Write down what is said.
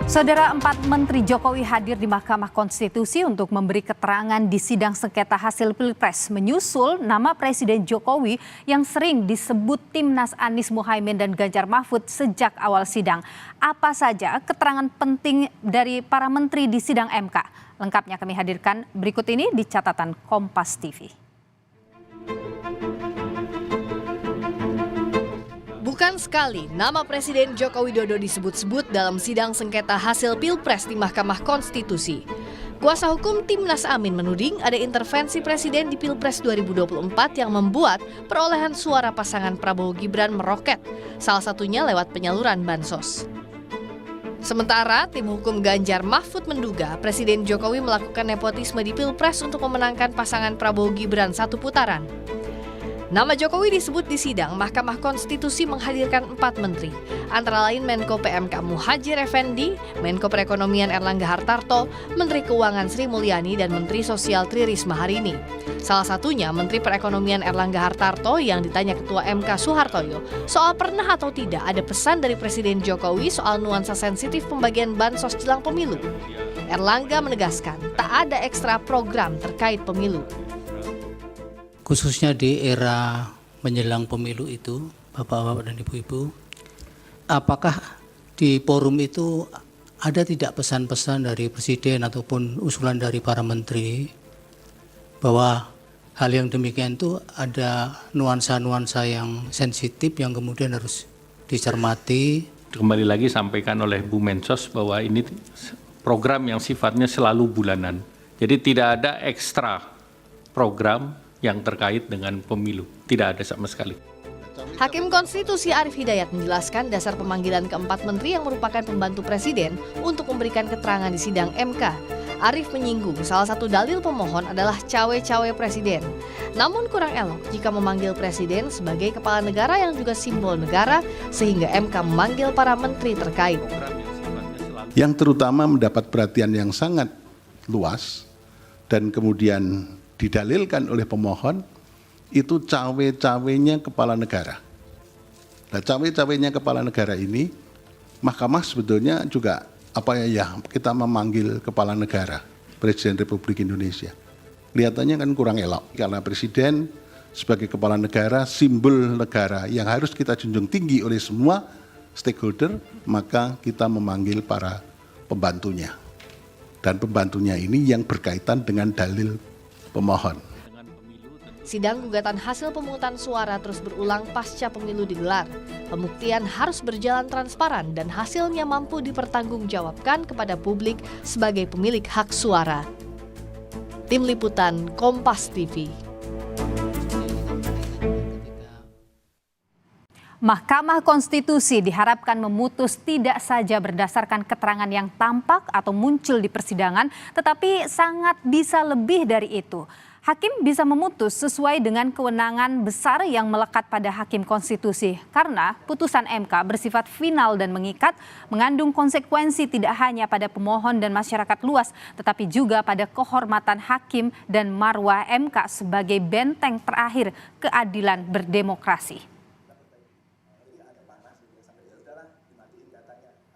Saudara, 4 Menteri Jokowi hadir di Mahkamah Konstitusi untuk memberi keterangan di sidang sengketa hasil Pilpres menyusul nama Presiden Jokowi yang sering disebut Timnas Anies Mohaimin dan Ganjar Mahfud sejak awal sidang. Apa saja keterangan penting dari para menteri di sidang MK? Lengkapnya kami hadirkan berikut ini di catatan Kompas TV. Bukan sekali nama Presiden Joko Widodo disebut-sebut dalam sidang sengketa hasil Pilpres di Mahkamah Konstitusi. Kuasa hukum Timnas Amin menuding ada intervensi Presiden di Pilpres 2024 yang membuat perolehan suara pasangan Prabowo Gibran meroket, salah satunya lewat penyaluran bansos. Sementara tim hukum Ganjar Mahfud menduga Presiden Jokowi melakukan nepotisme di Pilpres untuk memenangkan pasangan Prabowo Gibran satu putaran. Nama Jokowi disebut di sidang Mahkamah Konstitusi menghadirkan 4 menteri, antara lain Menko PMK Muhadjir Effendi, Menko Perekonomian Erlangga Hartarto, Menteri Keuangan Sri Mulyani, dan Menteri Sosial Tri Risma hari ini. Salah satunya Menteri Perekonomian Erlangga Hartarto yang ditanya Ketua MK Soehartoyo soal pernah atau tidak ada pesan dari Presiden Jokowi soal nuansa sensitif pembagian bansos jelang pemilu. Erlangga menegaskan tak ada ekstra program terkait pemilu. Khususnya di era menjelang pemilu itu, Bapak-bapak dan Ibu-ibu, apakah di forum itu ada tidak pesan-pesan dari Presiden ataupun usulan dari para menteri bahwa hal yang demikian itu ada nuansa-nuansa yang sensitif yang kemudian harus dicermati? Kembali lagi sampaikan oleh Bu Mensos bahwa ini program yang sifatnya selalu bulanan. Jadi tidak ada ekstra program yang terkait dengan pemilu. Tidak ada sama sekali. Hakim Konstitusi Arief Hidayat menjelaskan dasar pemanggilan keempat menteri yang merupakan pembantu Presiden untuk memberikan keterangan di sidang MK. Arief menyinggung salah satu dalil pemohon adalah cawe-cawe Presiden. Namun kurang elok jika memanggil Presiden sebagai kepala negara yang juga simbol negara sehingga MK memanggil para menteri terkait. Yang terutama mendapat perhatian yang sangat luas dan kemudian didalilkan oleh pemohon itu cawe-cawenya kepala negara. Nah, cawe-cawenya kepala negara ini Mahkamah sebetulnya juga kita memanggil kepala negara Presiden Republik Indonesia. Kelihatannya kan kurang elok karena Presiden sebagai kepala negara, simbol negara yang harus kita junjung tinggi oleh semua stakeholder, maka kita memanggil para pembantunya. Dan pembantunya ini yang berkaitan dengan dalil pemohon. Sidang gugatan hasil pemungutan suara terus berulang pasca pemilu digelar. Pembuktian harus berjalan transparan dan hasilnya mampu dipertanggungjawabkan kepada publik sebagai pemilik hak suara. Tim Liputan Kompas TV. Mahkamah Konstitusi diharapkan memutus tidak saja berdasarkan keterangan yang tampak atau muncul di persidangan, tetapi sangat bisa lebih dari itu. Hakim bisa memutus sesuai dengan kewenangan besar yang melekat pada Hakim Konstitusi, karena putusan MK bersifat final dan mengikat, mengandung konsekuensi tidak hanya pada pemohon dan masyarakat luas, tetapi juga pada kehormatan hakim dan marwah MK sebagai benteng terakhir keadilan berdemokrasi.